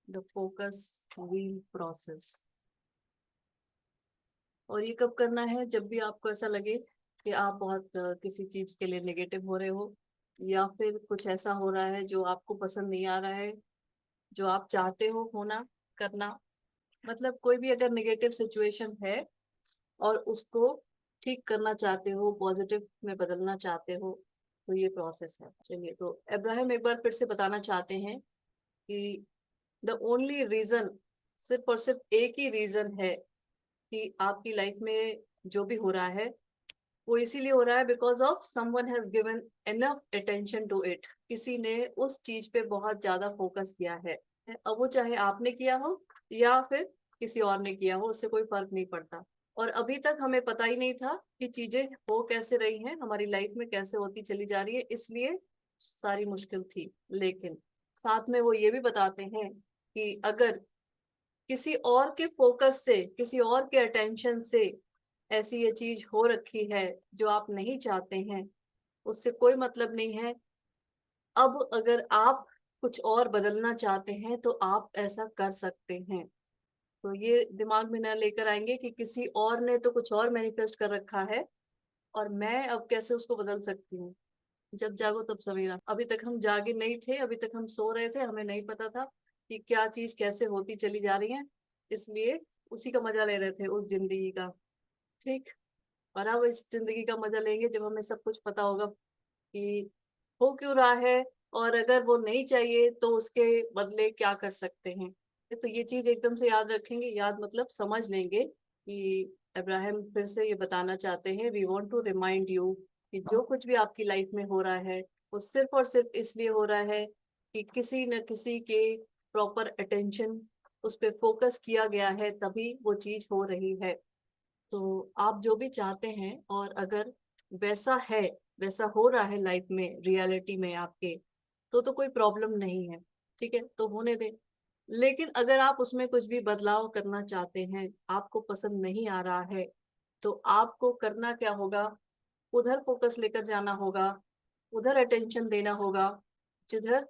The focus wheel process. और ये कब करना है? जब भी आपको ऐसा लगे कि आप बहुत किसी चीज के लिए नेगेटिव हो रहे हो, या फिर कुछ ऐसा हो रहा है जो आपको पसंद नहीं आ रहा है, जो आप चाहते हो होना करना। मतलब कोई भी अगर नेगेटिव सिचुएशन है और उसको ठीक करना चाहते हो, पॉजिटिव में बदलना चाहते हो, तो ये प्रोसेस है। चलिए, तो अब्राहम एक बार फिर से बताना चाहते हैं कि द ओनली रीजन, सिर्फ और सिर्फ एक ही रीजन है कि आपकी लाइफ में जो भी हो रहा है वो इसीलिए हो रहा है because of someone has given enough attention to it. किसी ने उस चीज पे बहुत ज्यादा फोकस किया है। अब वो चाहे आपने किया हो या फिर किसी और ने किया हो, उससे कोई फर्क नहीं पड़ता। और अभी तक हमें पता ही नहीं था कि चीजें हो कैसे रही हैं, हमारी लाइफ में कैसे होती चली जा रही है, इसलिए सारी मुश्किल थी। लेकिन साथ में वो ये भी बताते हैं कि अगर किसी और के फोकस से, किसी और के अटेंशन से ऐसी ये चीज हो रखी है जो आप नहीं चाहते हैं, उससे कोई मतलब नहीं है। अब अगर आप कुछ और बदलना चाहते हैं तो आप ऐसा कर सकते हैं। तो ये दिमाग में न लेकर आएंगे कि किसी और ने तो कुछ और मैनिफेस्ट कर रखा है और मैं अब कैसे उसको बदल सकती हूँ। जब जागो तब सवेरा। अभी तक हम जागे नहीं थे, अभी तक हम सो रहे थे, हमें नहीं पता था कि क्या चीज कैसे होती चली जा रही है। इसलिए उसी का मजा ले रहे थे, उस जिंदगी का। ठीक। और अब इस जिंदगी का मजा लेंगे जब हमें सब कुछ पता होगा कि हो क्यों रहा है, और अगर वो नहीं चाहिए तो उसके बदले क्या कर सकते हैं। तो ये चीज एकदम से याद रखेंगे, याद मतलब समझ लेंगे कि अब्राहम फिर से ये बताना चाहते हैं, we want to remind you कि जो कुछ भी आपकी लाइफ में हो रहा है वो सिर्फ और सिर्फ इसलिए हो रहा है कि किसी न किसी के प्रॉपर अटेंशन उस पर फोकस किया गया है, तभी वो चीज हो रही है। तो आप जो भी चाहते हैं, और अगर वैसा है, वैसा हो रहा है लाइफ में, रियलिटी में आपके, तो कोई प्रॉब्लम नहीं है। ठीक है, तो होने दें। लेकिन अगर आप उसमें कुछ भी बदलाव करना चाहते हैं, आपको पसंद नहीं आ रहा है, तो आपको करना क्या होगा? उधर फोकस लेकर जाना होगा, उधर अटेंशन देना होगा जिधर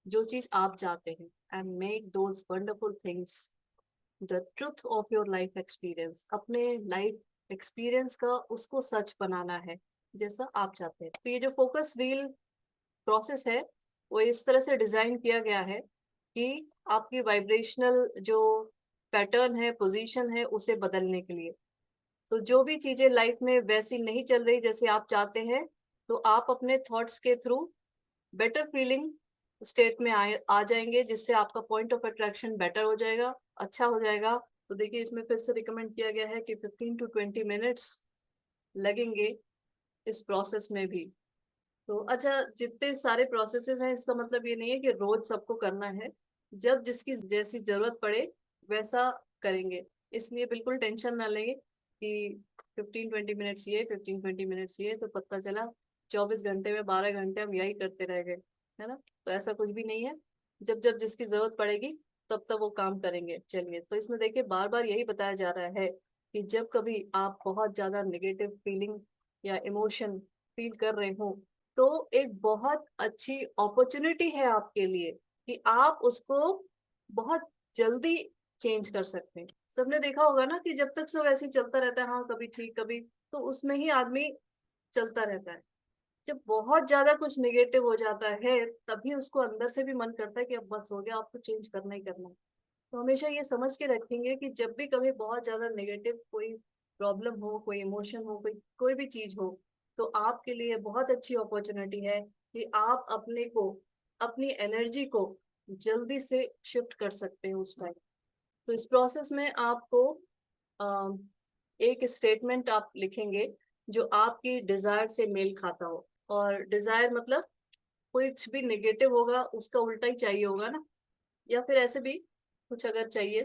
जो चीज आप चाहते हैं, and make those wonderful things the truth of your life experience. अपने लाइफ एक्सपीरियंस का उसको सच बनाना है जैसा आप चाहते हैं। तो ये जो फोकस व्हील प्रोसेस है वो इस तरह से डिजाइन किया गया है कि आपकी वाइब्रेशनल जो पैटर्न है, पोजीशन है, उसे बदलने के लिए। तो जो भी चीजें लाइफ में वैसी नहीं चल रही जैसे आप चाहते हैं, तो आप अपने थॉट्स के थ्रू बेटर फीलिंग स्टेट में आ जाएंगे, जिससे आपका पॉइंट ऑफ अट्रैक्शन बेटर हो जाएगा, अच्छा हो जाएगा। तो देखिए, इसमें फिर से रिकमेंड किया गया है कि 15 to 20 मिनट्स लगेंगे इस प्रोसेस में भी। तो अच्छा, जितने सारे प्रोसेसेस हैं इसका मतलब ये नहीं है कि रोज सबको करना है। जब जिसकी जैसी जरूरत पड़े वैसा करेंगे। इसलिए बिल्कुल टेंशन ना लेंगे कि 15-20 मिनट्स ये, 15-20 मिनट्स ये, तो पता चला 24 घंटे में 12 घंटे हम यही करते रह गए, है ना। तो ऐसा कुछ भी नहीं है। जब जब जिसकी जरूरत पड़ेगी तब तब वो काम करेंगे। चलिए, तो इसमें देखिए बार बार यही बताया जा रहा है कि जब कभी आप बहुत ज्यादा निगेटिव फीलिंग या इमोशन फील कर रहे हो, तो एक बहुत अच्छी अपॉर्चुनिटी है आपके लिए कि आप उसको बहुत जल्दी चेंज कर सकते हैं। सबने देखा होगा ना कि जब तक सब ऐसे ही चलता रहता है, हाँ कभी ठीक कभी, तो उसमें ही आदमी चलता रहता है। जब बहुत ज्यादा कुछ निगेटिव हो जाता है, तभी उसको अंदर से भी मन करता है कि अब बस हो गया, अब तो चेंज करना ही करना है। तो हमेशा ये समझ के रखेंगे कि जब भी कभी बहुत ज्यादा नेगेटिव कोई प्रॉब्लम हो, कोई इमोशन हो, कोई कोई भी चीज हो, तो आपके लिए बहुत अच्छी अपॉर्चुनिटी है कि आप अपने को, अपनी एनर्जी को जल्दी से शिफ्ट कर सकते हैं उस टाइम। तो इस प्रोसेस में आपको अम, एक स्टेटमेंट आप लिखेंगे जो आपकी डिजायर से मेल खाता हो। और डिजायर मतलब कुछ भी नेगेटिव होगा उसका उल्टा ही चाहिए होगा ना, या फिर ऐसे भी कुछ अगर चाहिए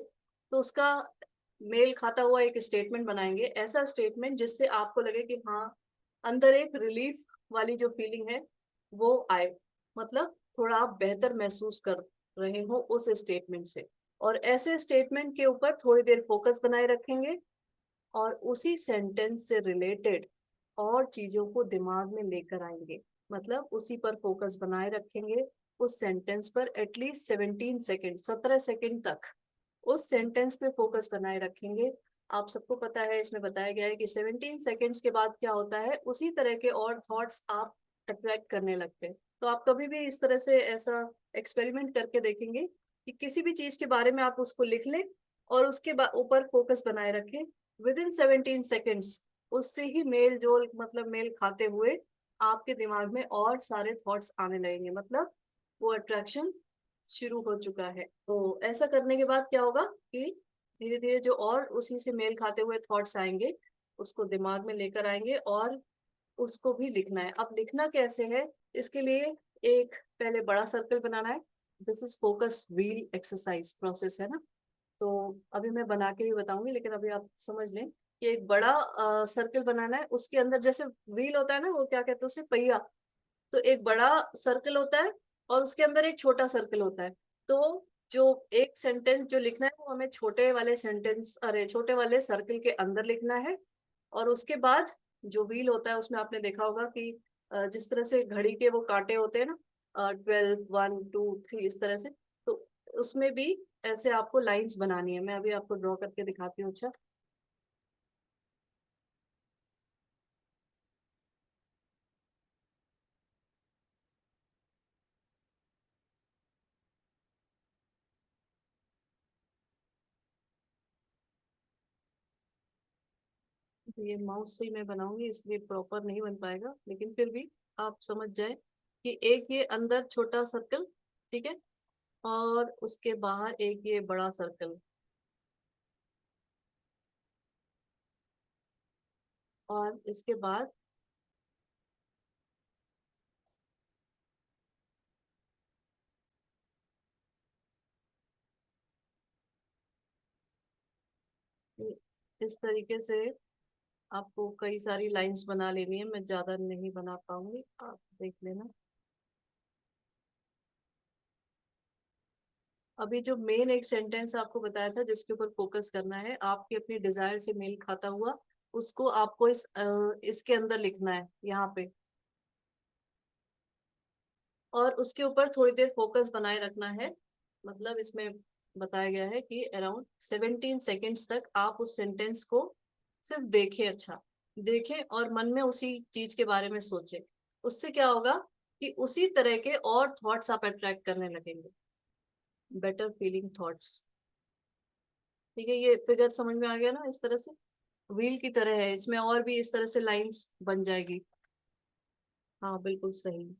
तो उसका मेल खाता हुआ एक स्टेटमेंट बनाएंगे। ऐसा स्टेटमेंट जिससे आपको लगे कि हाँ, अंदर एक रिलीफ वाली जो फीलिंग है वो आए, मतलब थोड़ा आप बेहतर महसूस कर रहे हो उस स्टेटमेंट से। और ऐसे स्टेटमेंट के ऊपर थोड़ी देर फोकस बनाए रखेंगे और उसी सेंटेंस से रिलेटेड और चीजों को दिमाग में लेकर आएंगे, मतलब उसी पर फोकस बनाए रखेंगे उस सेंटेंस पर एटलीस्ट 17 सेकेंड, 17 सेकेंड तक उस सेंटेंस पे फोकस बनाए रखेंगे। आप सबको पता है, इसमें बताया गया है कि 17 सेकेंड्स के बाद क्या होता है, उसी तरह के और थॉट्स आप अट्रैक्ट करने लगते हैं। तो आप कभी भी इस तरह से ऐसा एक्सपेरिमेंट करके देखेंगे कि किसी भी चीज के बारे में आप उसको लिख लें और उसके ऊपर फोकस बनाए रखें। विद इन 17 सेकेंड्स उससे ही मेल जोल, मतलब मेल खाते हुए आपके दिमाग में और सारे थॉट्स आने लगेंगे, मतलब वो अट्रैक्शन शुरू हो चुका है। तो ऐसा करने के बाद क्या होगा कि धीरे धीरे जो और उसी से मेल खाते हुए थॉट्स आएंगे उसको दिमाग में लेकर आएंगे और उसको भी लिखना है। अब लिखना कैसे है, इसके लिए एक पहले बड़ा सर्कल बनाना है। This is focus wheel exercise process है ना। तो अभी मैं बना के भी बताऊंगी, लेकिन अभी आप समझ लें कि एक बड़ा सर्कल बनाना है। उसके अंदर जैसे व्हील होता है ना, वो क्या कहते हैं उसे, पहिया। तो एक बड़ा सर्कल होता है और उसके अंदर एक छोटा सर्कल होता है। तो जो एक सेंटेंस जो लिखना है वो हमें छोटे वाले सेंटेंस, अरे छोटे वाले सर्कल के अंदर लिखना है। और उसके बाद जो व्हील होता है उसमें आपने देखा होगा कि जिस तरह से घड़ी के वो कांटे होते हैं ना, 12, 1, 2, 3, इस तरह से। तो उसमें भी ऐसे आपको लाइंस बनानी है। मैं अभी आपको ड्रॉ करके दिखाती हूँ। अच्छा, तो ये माउस से ही मैं बनाऊंगी इसलिए प्रॉपर नहीं बन पाएगा, लेकिन फिर भी आप समझ जाए कि एक ये अंदर छोटा सर्कल, ठीक है, और उसके बाहर एक ये बड़ा सर्कल। और इसके बाद इस तरीके से आपको कई सारी लाइंस बना लेनी है। मैं ज्यादा नहीं बना पाऊंगी, आप देख लेना। अभी जो मेन एक सेंटेंस आपको बताया था जिसके ऊपर फोकस करना है, आपकी अपनी डिजायर से मेल खाता हुआ, उसको आपको इसके अंदर लिखना है यहाँ पे। और उसके ऊपर थोड़ी देर फोकस बनाए रखना है। मतलब इसमें बताया गया है कि अराउंड 17 सेकेंड्स तक आप उस सेंटेंस को सिर्फ देखें। अच्छा, देखें और मन में उसी चीज के बारे में सोचें। उससे क्या होगा कि उसी तरह के और थॉट्स आप अट्रैक्ट करने लगेंगे, बेटर फीलिंग थॉट्स। ठीक है, ये फिगर समझ में आ गया ना, इस तरह से व्हील की तरह है, इसमें और भी इस तरह से लाइंस बन जाएगी। हाँ बिल्कुल सही।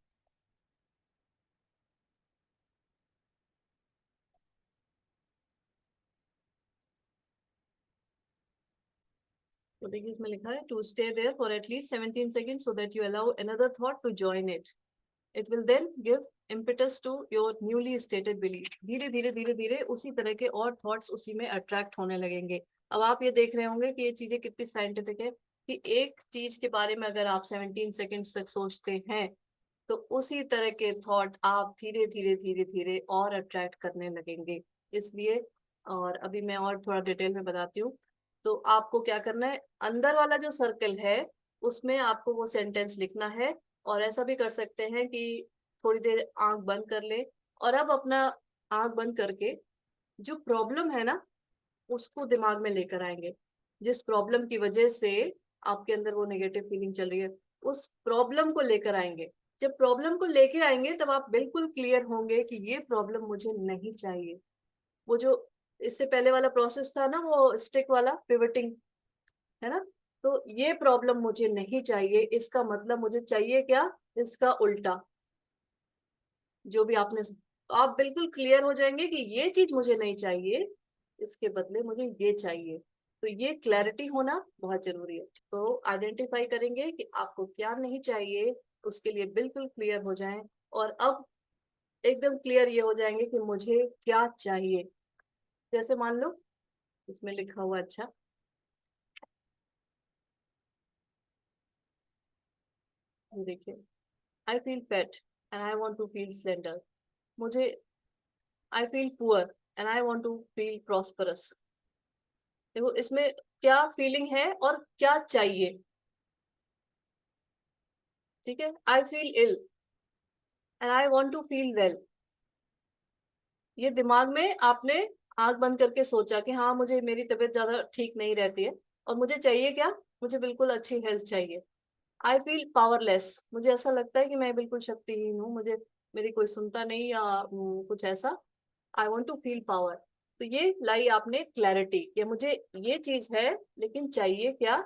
तो देखिए इसमें लिखा है to stay there for at least 17 second so that you allow another thought to join it. It will then give impetus to your newly stated belief. धीरे धीरे धीरे धीरे उसी तरह के और थॉट्स उसी में अट्रैक्ट होने लगेंगे। अब आप ये देख रहे होंगे कि ये चीजें कितनी साइंटिफिक है कि एक चीज के बारे में अगर आप 17 सेकेंड तक सोचते हैं तो उसी तरह के थॉट आप धीरे धीरे धीरे धीरे और अट्रैक्ट करने लगेंगे। इसलिए, और अभी मैं और थोड़ा डिटेल में बताती हूँ। तो आपको क्या करना है, अंदर वाला जो सर्कल है उसमें आपको वो सेंटेंस लिखना है। और ऐसा भी कर सकते हैं कि थोड़ी देर आंख बंद कर ले और अब अपना आंख बंद करके जो प्रॉब्लम है ना उसको दिमाग में लेकर आएंगे। जिस प्रॉब्लम की वजह से आपके अंदर वो नेगेटिव फीलिंग चल रही है, उस प्रॉब्लम को लेकर आएंगे। जब प्रॉब्लम को लेके आएंगे तब आप बिल्कुल क्लियर होंगे कि ये प्रॉब्लम मुझे नहीं चाहिए। वो जो इससे पहले वाला प्रोसेस था ना, वो स्टिक वाला पिवटिंग, है ना। तो ये प्रॉब्लम मुझे नहीं चाहिए, इसका मतलब मुझे चाहिए क्या, इसका उल्टा। जो भी आपने, आप बिल्कुल क्लियर हो जाएंगे कि ये चीज मुझे नहीं चाहिए, इसके बदले मुझे ये चाहिए। तो ये क्लैरिटी होना बहुत जरूरी है। तो आइडेंटिफाई करेंगे कि आपको क्या नहीं चाहिए, उसके लिए बिल्कुल क्लियर हो जाएं। और अब एकदम क्लियर ये हो जाएंगे कि मुझे क्या चाहिए। जैसे मान लो इसमें लिखा हुआ, अच्छा ये देखिए, I feel fat and I want to feel slender. मुझे, I feel poor and I want to feel prosperous. देखो इसमें क्या फीलिंग है और क्या चाहिए। ठीक है, I feel ill and I want to feel well. ये दिमाग में आपने आंख बंद करके सोचा कि हाँ मुझे मेरी तबीयत ज्यादा ठीक नहीं रहती है और मुझे चाहिए क्या, मुझे बिल्कुल अच्छी हेल्थ चाहिए। आई फील पावरलेस, मुझे ऐसा लगता है कि मैं बिल्कुल शक्तिहीन हूँ, मुझे मेरी कोई सुनता नहीं या कुछ ऐसा। I want to feel power. तो ये लाई आपने क्लैरिटी कि मुझे ये चीज है लेकिन चाहिए क्या,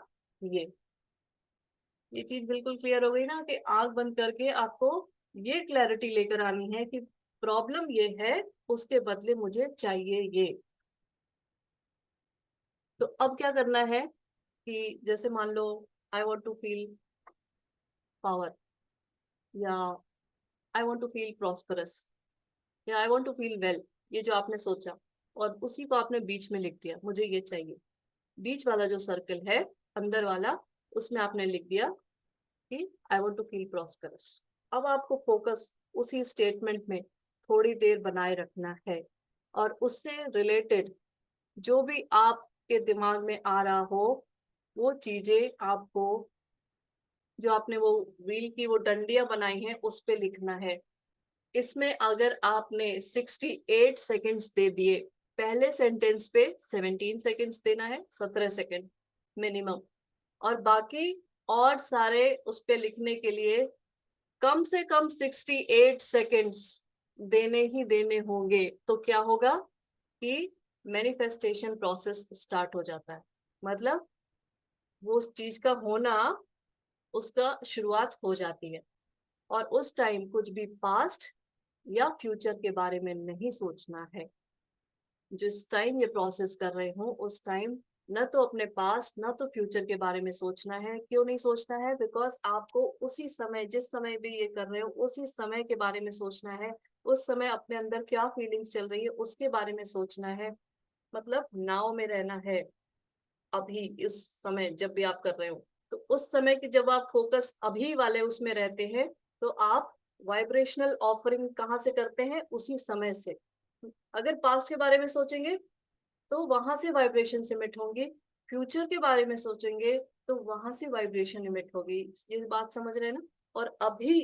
ये चीज बिल्कुल क्लियर हो गई ना कि आंख बंद करके आपको ये क्लैरिटी लेकर आनी है कि प्रॉब्लम ये है, उसके बदले मुझे चाहिए ये। तो अब क्या करना है कि जैसे मान लो I want to feel power, या I want to feel prosperous, या I want to feel well, ये जो आपने सोचा और उसी को आपने बीच में लिख दिया, मुझे ये चाहिए। बीच वाला जो सर्कल है अंदर वाला, उसमें आपने लिख दिया कि I want to feel prosperous. अब आपको फोकस उसी स्टेटमेंट में थोड़ी देर बनाए रखना है और उससे रिलेटेड जो भी आपके दिमाग में आ रहा हो वो चीजें आपको, जो आपने वो व्हील की वो डंडियां बनाई हैं उस पे लिखना है। इसमें अगर आपने 68 सेकेंड्स दे दिए, पहले सेंटेंस पे 17 सेकेंड्स देना है, 17 सेकेंड मिनिमम, और बाकी और सारे उस पे लिखने के लिए कम से कम 68 सेकेंड्स देने ही देने होंगे। तो क्या होगा कि मैनिफेस्टेशन प्रोसेस स्टार्ट हो जाता है, मतलब वो उस चीज का होना, उसका शुरुआत हो जाती है। और उस टाइम कुछ भी पास्ट या फ्यूचर के बारे में नहीं सोचना है। जिस टाइम ये प्रोसेस कर रहे हो उस टाइम न तो अपने पास्ट न तो फ्यूचर के बारे में सोचना है। क्यों नहीं सोचना है? बिकॉज आपको उसी समय, जिस समय भी ये कर रहे हो उसी समय के बारे में सोचना है। उस समय अपने अंदर क्या फीलिंग्स चल रही है उसके बारे में सोचना है। मतलब नाव में रहना है अभी, उस समय जब भी आप कर रहे हो। तो उस समय की जब आप फोकस अभी वाले उसमें रहते हैं तो आप वाइब्रेशनल ऑफरिंग कहाँ से करते हैं? उसी समय से। अगर पास्ट के बारे में सोचेंगे तो वहां से वाइब्रेशन इमिट होंगी, फ्यूचर के बारे में सोचेंगे तो वहां से वाइब्रेशन इमिट होगी। ये बात समझ रहे हैं ना? और अभी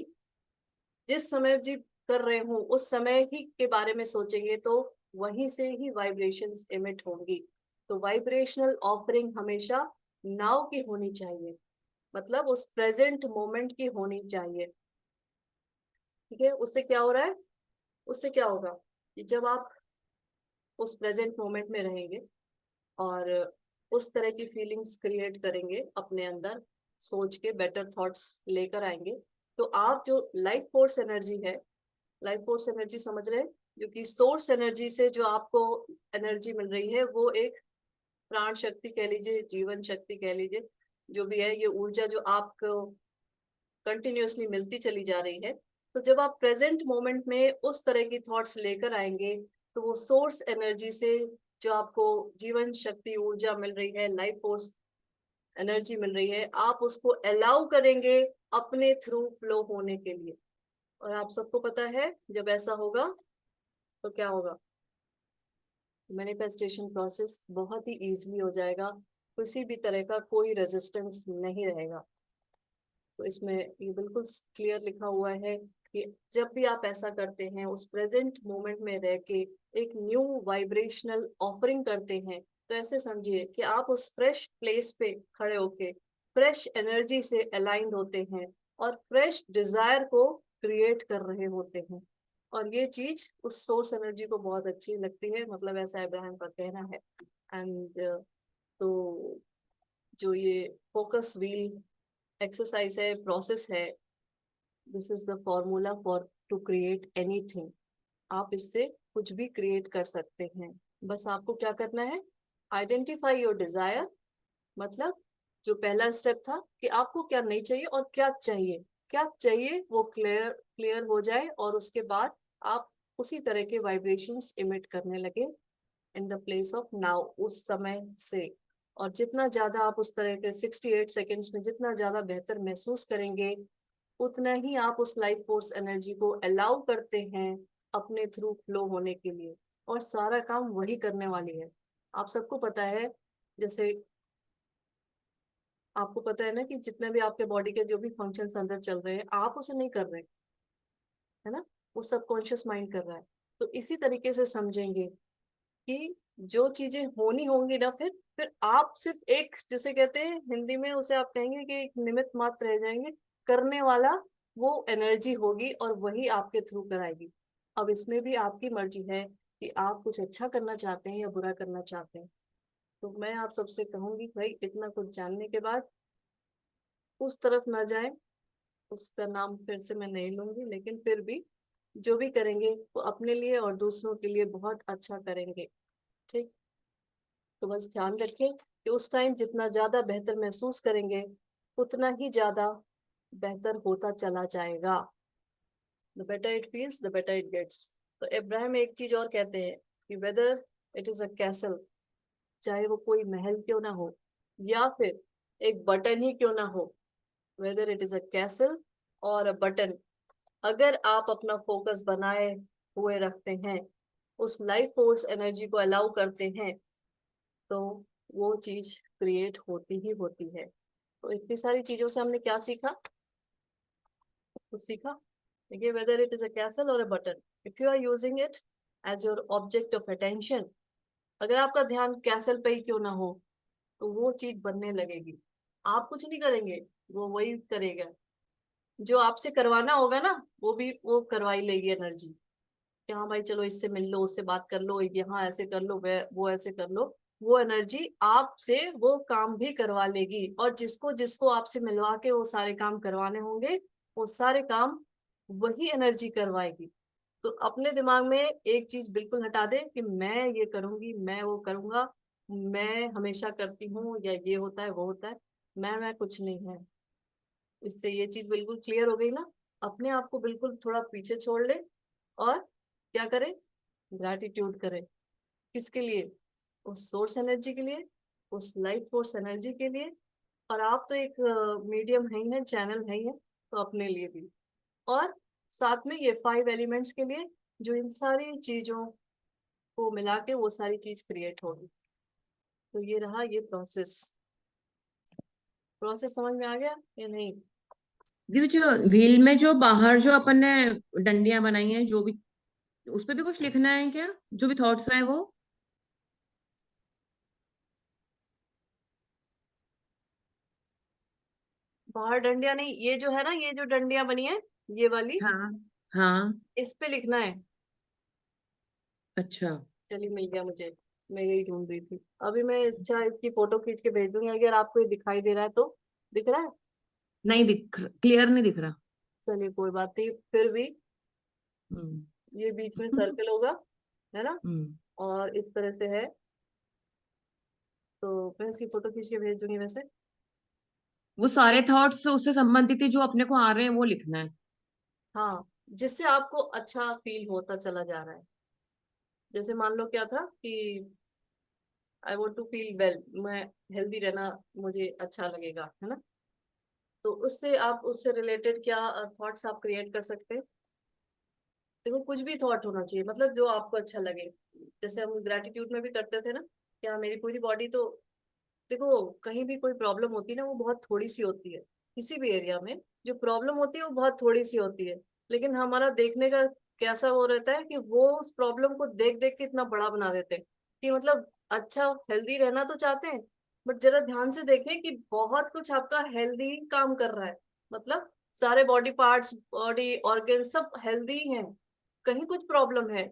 जिस समय जी कर रहे हो उस समय ही के बारे में सोचेंगे तो वहीं से ही वाइब्रेशंस इमिट होंगी। तो वाइब्रेशनल ऑफरिंग हमेशा नाउ की होनी चाहिए, मतलब उस प्रेजेंट मोमेंट की होनी चाहिए। ठीक है? उससे क्या हो रहा है, उससे क्या होगा कि जब आप उस प्रेजेंट मोमेंट में रहेंगे और उस तरह की फीलिंग्स क्रिएट करेंगे अपने अंदर, सोच के बेटर थॉट्स लेकर आएंगे, तो आप जो लाइफ फोर्स एनर्जी है, लाइफ फोर्स एनर्जी समझ रहे हैं, जो कि सोर्स एनर्जी से जो आपको एनर्जी मिल रही है, वो एक प्राण शक्ति कह लीजिए, जीवन शक्ति कह लीजिए, जो भी है, ये ऊर्जा जो आपको कंटिन्यूअसली मिलती चली जा रही है। तो जब आप प्रेजेंट मोमेंट में उस तरह की थॉट्स लेकर आएंगे तो वो सोर्स एनर्जी से जो आपको जीवन शक्ति ऊर्जा मिल रही है, लाइफ फोर्स एनर्जी मिल रही है, आप उसको अलाउ करेंगे अपने थ्रू फ्लो होने के लिए। और आप सबको पता है जब ऐसा होगा तो क्या होगा, मैनिफेस्टेशन प्रोसेस बहुत ही इजीली हो जाएगा, किसी भी तरह का कोई रेजिस्टेंस नहीं रहेगा। तो इसमें ये बिल्कुल क्लियर लिखा हुआ है कि जब भी आप ऐसा करते हैं, उस प्रेजेंट मोमेंट में रह के एक न्यू वाइब्रेशनल ऑफरिंग करते हैं, तो ऐसे समझिए कि आप उस फ्रेश प्लेस पे खड़े होके फ्रेश एनर्जी से अलाइंड होते हैं और फ्रेश डिजायर को क्रिएट कर रहे होते हैं। और ये चीज उस सोर्स एनर्जी को बहुत अच्छी लगती है, मतलब ऐसा इब्राहिम का कहना है। एंड तो जो ये फोकस व्हील एक्सरसाइज है, प्रोसेस है, this is the formula for to create anything. आप इससे कुछ भी क्रिएट कर सकते हैं। बस आपको क्या करना है, आइडेंटिफाई योर डिजायर, मतलब जो पहला स्टेप था कि आपको क्या नहीं चाहिए और क्या चाहिए, क्या चाहिए वो क्लियर क्लियर हो जाए और उसके बाद आप उसी तरह के वाइब्रेशंस इमिट करने लगे in the place of now, उस समय से। और जितना ज्यादा आप उस तरह के 68 सेकेंड्स में जितना ज्यादा बेहतर महसूस करेंगे, उतना ही आप उस लाइफ फोर्स एनर्जी को अलाउ करते हैं अपने थ्रू फ्लो होने के लिए। और सारा काम वही करने वाली है। आप सबको पता है, जैसे आपको पता है ना कि जितने भी आपके बॉडी के जो भी फंक्शंस अंदर चल रहे हैं आप उसे नहीं कर रहे, है ना, वो सबकॉन्शियस माइंड कर रहा है। तो इसी तरीके से समझेंगे कि जो चीजें होनी होंगी ना, फिर आप सिर्फ एक, जैसे कहते हैं हिंदी में उसे आप कहेंगे कि एक निमित्त मात्र रह जाएंगे, करने वाला वो एनर्जी होगी और वही आपके थ्रू कराएगी। अब इसमें भी आपकी मर्जी है कि आप कुछ अच्छा करना चाहते हैं या बुरा करना चाहते हैं। तो मैं आप सबसे कहूंगी भाई, इतना कुछ जानने के बाद उस तरफ ना जाए, उसका नाम फिर से मैं नहीं लूंगी, लेकिन फिर भी जो भी करेंगे वो अपने लिए और दूसरों के लिए बहुत अच्छा करेंगे। ठीक। तो बस ध्यान रखें कि उस टाइम जितना ज्यादा बेहतर महसूस करेंगे, उतना ही ज्यादा बेहतर होता चला जाएगा। The better it feels the better it gets. तो इब्राहिम एक चीज और कहते हैं कि whether it is a castle, चाहे वो कोई महल क्यों ना हो या फिर एक बटन ही क्यों ना हो, weather it is a castle और अ बटन, अगर आप अपना फोकस बनाए हुए रखते हैं, उस लाइफ फोर्स एनर्जी को अलाउ करते हैं, तो वो चीज क्रिएट होती ही होती है। तो इतनी सारी चीजों से हमने क्या सीखा? कुछ सीखा। देखिए, whether it is a castle और a button, if you are using it as your object of attention, अगर आपका ध्यान कैसल पे ही क्यों ना हो, तो वो चीज बनने लगेगी। आप कुछ नहीं करेंगे, वो वही करेगा। जो आपसे करवाना होगा ना, वो भी वो करवाई लेगी एनर्जी, कि हाँ भाई चलो इससे मिल लो, उससे बात कर लो, यहाँ ऐसे कर लो, वो ऐसे कर लो। वो एनर्जी आपसे वो काम भी करवा लेगी, और जिसको जिसको आपसे मिलवा के वो सारे काम करवाने होंगे, वो सारे काम वही एनर्जी करवाएगी। तो अपने दिमाग में एक चीज बिल्कुल हटा दे कि मैं ये करूंगी, मैं वो करूंगा, मैं हमेशा करती हूँ, या ये होता है वो होता है। मैं कुछ नहीं है। इससे ये चीज बिल्कुल क्लियर हो गई ना। अपने आप को बिल्कुल थोड़ा पीछे छोड़ ले, और क्या करे? ग्रैटिट्यूड करे। किसके लिए? उस सोर्स एनर्जी के लिए, उस लाइफ फोर्स एनर्जी के लिए। और आप तो एक मीडियम है ही है, चैनल है ही है, तो अपने लिए भी। और साथ में ये 5 एलिमेंट्स के लिए, जो इन सारी चीजों को मिला के वो सारी चीज क्रिएट होगी। तो ये रहा ये प्रोसेस। प्रोसेस समझ में आ गया या नहीं? ये जो व्हील में जो बाहर जो अपन ने डंडियां बनाई हैं, जो भी उस पे भी कुछ लिखना है क्या, जो भी थॉट्स आए वो? बाहर डंडियां नहीं, ये जो है ना, ये जो डंडियां बनी है, ये वाली, हाँ। हाँ। इस पे लिखना है। अच्छा। चलिए, मिल गया मुझे। मैं यही ढूंढ रही थी। अभी मैं अच्छा इसकी फोटो खींच के भेज दूंगी, अगर आपको ये दिखाई दे रहा है तो। दिख रहा है? नहीं दिख, क्लियर नहीं दिख रहा। चलिए कोई बात नहीं, फिर भी हम्म। ये बीच में सर्कल होगा, है ना, हम्म। और इस तरह से है। तो मैं इसकी फोटो खींच के भेज दूंगी वैसे। वो सारे थॉट्स उससे संबंधित ही जो अपने को आ रहे हैं वो लिखना है। हाँ, जिससे आपको अच्छा फील होता चला जा रहा है। जैसे मान लो क्या था कि I want to feel well, मैं हेल्दी रहना मुझे अच्छा लगेगा, है ना। तो उससे आप, उससे रिलेटेड क्या थॉट्स आप क्रिएट कर सकते हैं? देखो, कुछ भी थॉट होना चाहिए, मतलब जो आपको अच्छा लगे। जैसे हम ग्रेटिट्यूड में भी करते थे ना, क्या मेरी पूरी बॉडी तो, देखो कहीं भी कोई प्रॉब्लम होती है ना, वो बहुत थोड़ी सी होती है। किसी भी एरिया में जो प्रॉब्लम होती है वो बहुत थोड़ी सी होती है, लेकिन हमारा देखने का कैसा वो रहता है कि वो उस प्रॉब्लम को देख देख के इतना बड़ा बना देते हैं कि मतलब अच्छा हेल्दी रहना तो चाहते हैं, बट जरा ध्यान से देखें कि बहुत कुछ आपका हेल्दी काम कर रहा है। मतलब सारे बॉडी पार्ट्स, बॉडी ऑर्गन सब हेल्दी हैं, कहीं कुछ प्रॉब्लम है।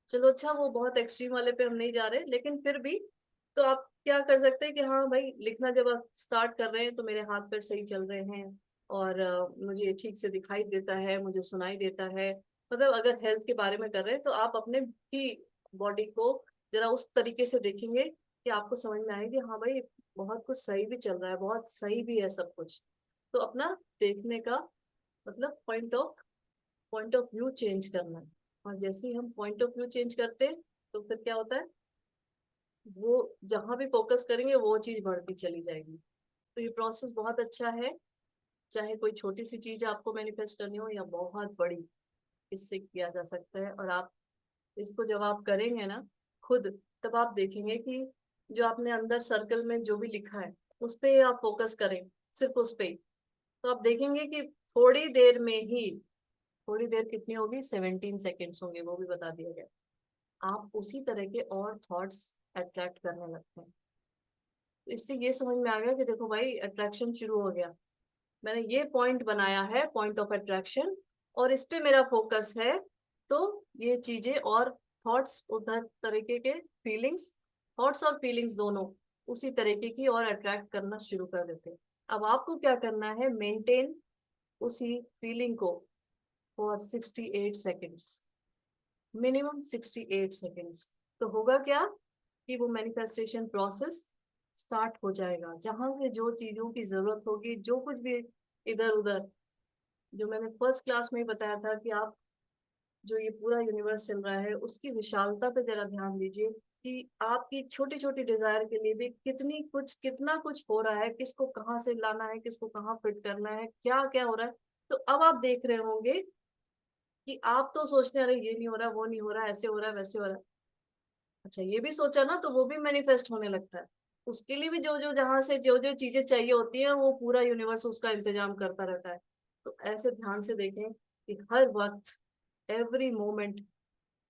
चलो अच्छा, वो बहुत एक्सट्रीम वाले पे हम नहीं जा रहे, लेकिन फिर भी तो आप क्या कर सकते हैं कि हाँ भाई, लिखना जब आप स्टार्ट कर रहे हैं तो मेरे हाथ पैर सही चल रहे हैं, और मुझे ठीक से दिखाई देता है, मुझे सुनाई देता है। मतलब अगर हेल्थ के बारे में कर रहे हैं तो आप अपने भी बॉडी को जरा उस तरीके से देखेंगे कि आपको समझ में आएगी हाँ भाई, बहुत कुछ सही भी चल रहा है, बहुत सही भी है सब कुछ। तो अपना देखने का मतलब पॉइंट ऑफ व्यू चेंज करना है। और जैसे ही हम पॉइंट ऑफ व्यू चेंज करते हैं, तो फिर क्या होता है, वो जहां भी फोकस करेंगे वो चीज बढ़ती चली जाएगी। तो ये प्रोसेस बहुत अच्छा है, चाहे कोई छोटी सी चीज आपको मैनिफेस्ट करनी हो या बहुत बड़ी, इससे किया जा सकता है। और आप इसको जब आप करेंगे ना खुद, तब आप देखेंगे कि जो आपने अंदर सर्कल में जो भी लिखा है, उस पे आप फोकस करें, सिर्फ उस पे ही। तो आप देखेंगे कि थोड़ी देर में ही, थोड़ी देर कितनी होगी, 17 सेकेंड्स होंगे, वो भी बता दिया गया। आप उसी तरह के और थॉट्स अट्रैक्ट करने लगते हैं। तो इससे ये समझ में आ गया कि देखो भाई, अट्रैक्शन शुरू हो गया। मैंने ये पॉइंट बनाया है, पॉइंट ऑफ अट्रैक्शन, और इस पे मेरा फोकस है, तो ये चीजें और थॉट्स उधर तरीके के, फीलिंग्स, थॉट्स और फीलिंग्स दोनों उसी तरीके की और अट्रैक्ट करना शुरू कर देते हैं। अब आपको क्या करना है, मेंटेन उसी फीलिंग को फॉर 68 सेकेंड्स, मिनिमम 68 सेकेंड्स। तो होगा क्या कि वो मैनिफेस्टेशन प्रोसेस स्टार्ट हो जाएगा, जहां से जो चीजों की जरूरत होगी, जो कुछ भी इधर उधर, जो मैंने फर्स्ट क्लास में ही बताया था कि आप, जो ये पूरा यूनिवर्स चल रहा है उसकी विशालता पे जरा ध्यान दीजिए, कि आपकी छोटी छोटी डिजायर के लिए भी कितनी कुछ, कितना कुछ हो रहा है, किसको कहाँ से लाना है, किसको कहाँ फिट करना है, क्या क्या हो रहा है। तो अब आप देख रहे होंगे कि आप तो सोचते हैं, अरे ये नहीं हो रहा, वो नहीं हो रहा, ऐसे हो रहा है, वैसे हो रहा है। अच्छा, ये भी सोचा ना, तो वो भी मैनिफेस्ट होने लगता है। उसके लिए भी जो जो, जहां से जो जो चीजें चाहिए होती हैं, वो पूरा यूनिवर्स उसका इंतजाम करता रहता है। तो ऐसे ध्यान से देखें कि हर वक्त, एवरी मोमेंट,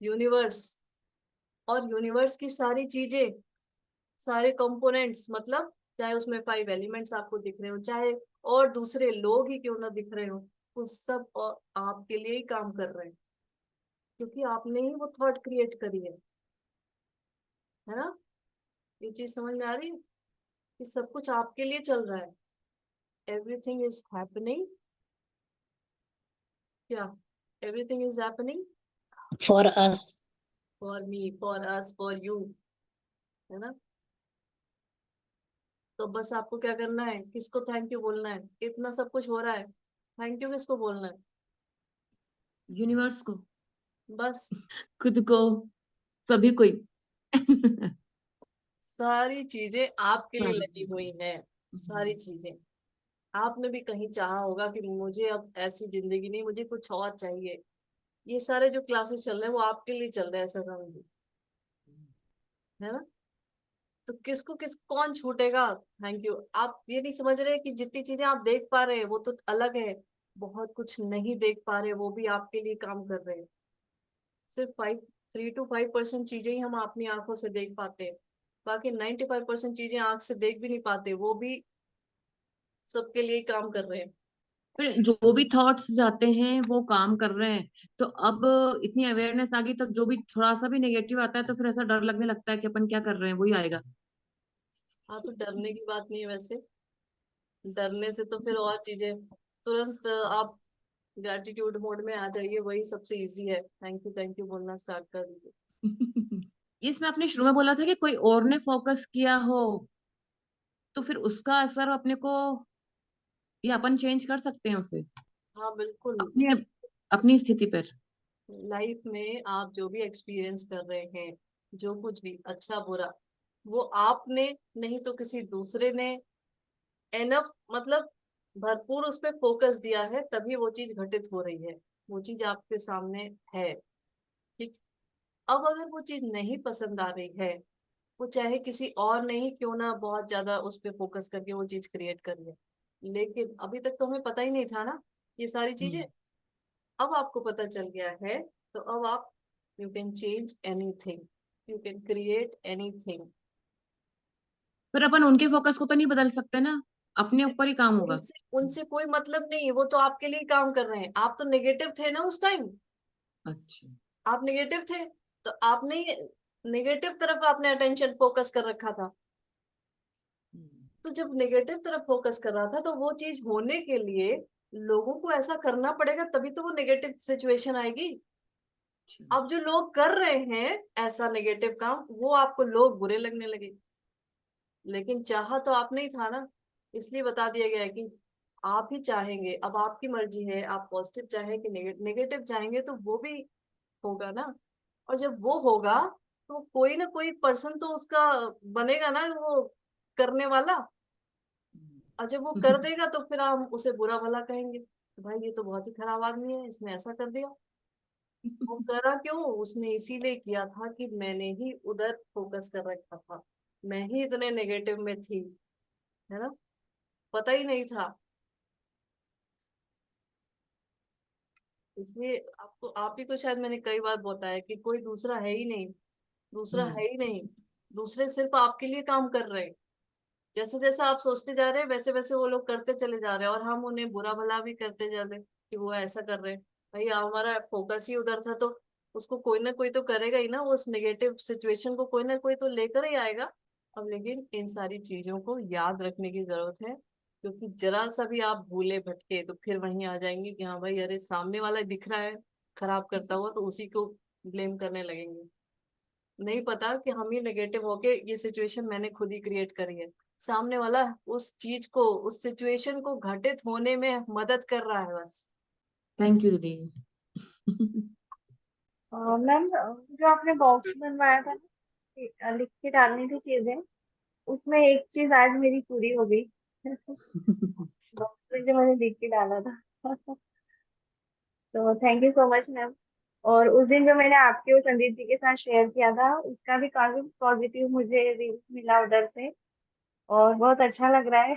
यूनिवर्स, और यूनिवर्स की सारी चीजें, सारे कंपोनेंट्स, मतलब चाहे उसमें 5 एलिमेंट्स आपको दिख रहे हो, चाहे और दूसरे लोग ही क्यों ना दिख रहे हो, वो सब और आपके लिए ही काम कर रहे हैं, क्योंकि आपने ही वो थॉट क्रिएट करी है ना। ये चीज समझ में आ रही है कि सब कुछ आपके लिए चल रहा है, एवरीथिंग इज हैपनिंग, क्या, everything is happening for us. For me, for us, for you, है ना। तो बस आपको क्या करना है, किसको थैंक यू बोलना है, इतना सब कुछ हो रहा है, थैंक यू किसको बोलना है, यूनिवर्स को, बस। खुद को, सभी कोई। सारी चीजें आपके लिए सारी लगी हुई चीजें। हैं, सारी चीजें। आपने भी कहीं चाहा होगा कि मुझे अब ऐसी जिंदगी नहीं, मुझे कुछ और चाहिए। ये सारे जो क्लासेस चल रहे हैं वो आपके लिए चल रहे हैं, ऐसा समझिए, है ना। तो किसको किस कौन छूटेगा थैंक यू। आप ये नहीं समझ रहे कि जितनी चीजें आप देख पा रहे हैं वो तो अलग है, बहुत कुछ नहीं देख पा रहे, वो भी आपके लिए काम कर रहे हैं। सिर्फ 3 to 5% चीजें ही हम अपनी आंखों से देख पाते हैं, बाकी 95% चीजें आंख से देख भी नहीं पाते, वो भी सबके लिए ही काम कर रहे हैं। फिर जो भी थॉट्स जाते हैं वो काम कर रहे हैं। तो अब इतनी अवेयरनेस आ गई, तो जो भी थोड़ा सा भी नेगेटिव आता है तो फिर ऐसा डर लगने लगता है कि अपन क्या कर रहे हैं, वही आएगा। हाँ, तो डरने की बात नहीं है वैसे, डरने से तो फिर और चीजें, तुरंत आप ग्रेटिट्यूड मोड में आ जाइए, वही सबसे इजी है, थैंक यू बोलना स्टार्ट कर दीजिए। इसमें आपने शुरू में बोला था कि कोई और ने फोकस किया हो, तो फिर उसका असर अपने को, या अपन चेंज कर सकते हैं उसे हाँ बिल्कुल। अपनी अपनी स्थिति पर। लाइफ में आप जो भी एक्सपीरियंस कर रहे हैं, जो कुछ भी अच्छा बुरा, वो आपने नहीं तो किसी दूसरे ने एनफ, मतलब भरपूर उस पर फोकस दिया है, तभी वो चीज घटित हो रही है, वो चीज आपके सामने है। ठीक। अब अगर वो चीज नहीं पसंद आ रही है, वो चाहे किसी और ने ही क्यों ना बहुत ज्यादा उस पर फोकस करके वो चीज क्रिएट करी है, लेकिन अभी तक तो हमें पता ही नहीं था ना ये सारी चीजें। हम्म। अब आपको पता चल गया है, तो अब आप, you can change anything, you can create anything. फिर अपन उनके फोकस को तो नहीं बदल सकते ना, अपने ऊपर ही काम होगा। उनसे उनसे कोई मतलब नहीं है, वो तो आपके लिए काम कर रहे हैं, आप तो नेगेटिव थे ना उस टाइम, अच्छा। आप नेगेटिव थे, तो आपने नेगेटिव तरफ आपने अटेंशन फोकस कर रखा था। हम्म। तो जब नेगेटिव तरफ फोकस कर रहा था, तो वो चीज होने के लिए लोगों को ऐसा करना पड़ेगा, तभी तो वो नेगेटिव सिचुएशन आएगी। अच्छा। अब जो लोग कर रहे हैं ऐसा नेगेटिव काम, वो आपको लोग बुरे लगने लगे, लेकिन चाहा तो आपने ही था ना। इसलिए बता दिया गया है कि आप ही चाहेंगे, अब आपकी मर्जी है, आप पॉजिटिव चाहें कि नेगेटिव चाहेंगे, तो वो भी होगा ना। और जब वो होगा, तो कोई ना कोई पर्सन तो उसका बनेगा ना वो करने वाला। और जब वो कर देगा, तो फिर हम उसे बुरा भला कहेंगे, तो भाई ये तो बहुत ही खराब आदमी है, इसने ऐसा कर दिया। वो करा क्यों, उसने इसीलिए किया था कि मैंने ही उधर फोकस कर रखा था, मैं ही इतने नेगेटिव में थी, है ना, पता ही नहीं था। इसलिए आपको, आप ही को शायद मैंने कई बार बताया कि कोई दूसरा है ही नहीं, दूसरा है ही नहीं। दूसरे सिर्फ आपके लिए काम कर रहे हैं। जैसे जैसे आप सोचते जा रहे हैं वैसे वैसे वो लोग करते चले जा रहे हैं, और हम उन्हें बुरा भला भी करते जा रहे हैं कि वो ऐसा कर रहे हैं। भाई हमारा फोकस ही उधर था, तो उसको कोई ना कोई तो करेगा ही ना, उस नेगेटिव सिचुएशन को कोई ना कोई तो लेकर ही आएगा। अब लेकिन इन सारी चीजों को याद रखने की जरूरत है, क्योंकि जरा सा भी आप भूले भटके तो फिर वहीं आ जाएंगे कि हाँ भाई अरे सामने वाला दिख रहा है खराब करता हुआ, तो उसी को ब्लेम करने लगेंगे। नहीं पता कि हम ही नेगेटिव होके ये सिचुएशन मैंने खुद ही क्रिएट करी है। सामने वाला उस चीज को, उस सिचुएशन को घटित होने में मदद कर रहा है बस। थैंक यू दीदी। मैम, जो आपने बॉक्स बनवाया था ना, लिख के डालनी थी चीजें, उसमें एक चीज आज मेरी पूरी हो गई। बॉक्स में जो मैंने लिख के डाला था। तो thank you so much ma'am. और उस दिन जो मैंने आपके और संदीप जी के साथ शेयर किया था, उसका भी काफी पॉजिटिव मुझे रिव्यू मिला उधर से, और बहुत अच्छा लग रहा है।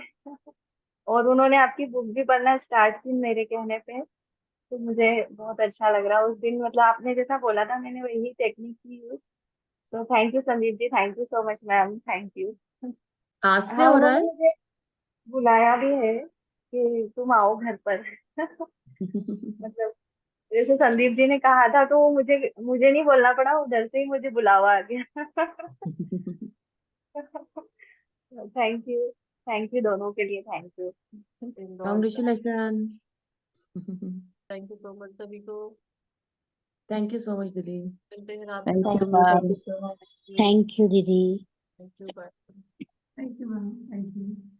और उन्होंने आपकी बुक भी पढ़ना स्टार्ट की मेरे कहने पे, तो मुझे बहुत अच्छा लग रहा है। उस दिन मतलब आपने जैसा बोला था, मैंने वही टेक्निक की use. So thank you Sandeep ji, thank you so much ma'am, thank you. आज से हाँ, हो रहा उन्होंने मुझे बुलाया भी है कि तुम आओ घर पर। है। मतलब जैसे संदीप जी ने कहा था, तो मुझे मुझे नहीं बोलना पड़ा, उधर से ही मुझे बुलावा आ गया। थैंक यू दोनों के लिए, थैंक यू। इंदौर का। Congratulation. Thank you so much सभी को। थैंक यू सो मच दीदी। मिलते हैं रात में। Thank you, Thank ma'am. you so much. Thank you, Didi. Thank you, bye. Thank you ma'am, thank you.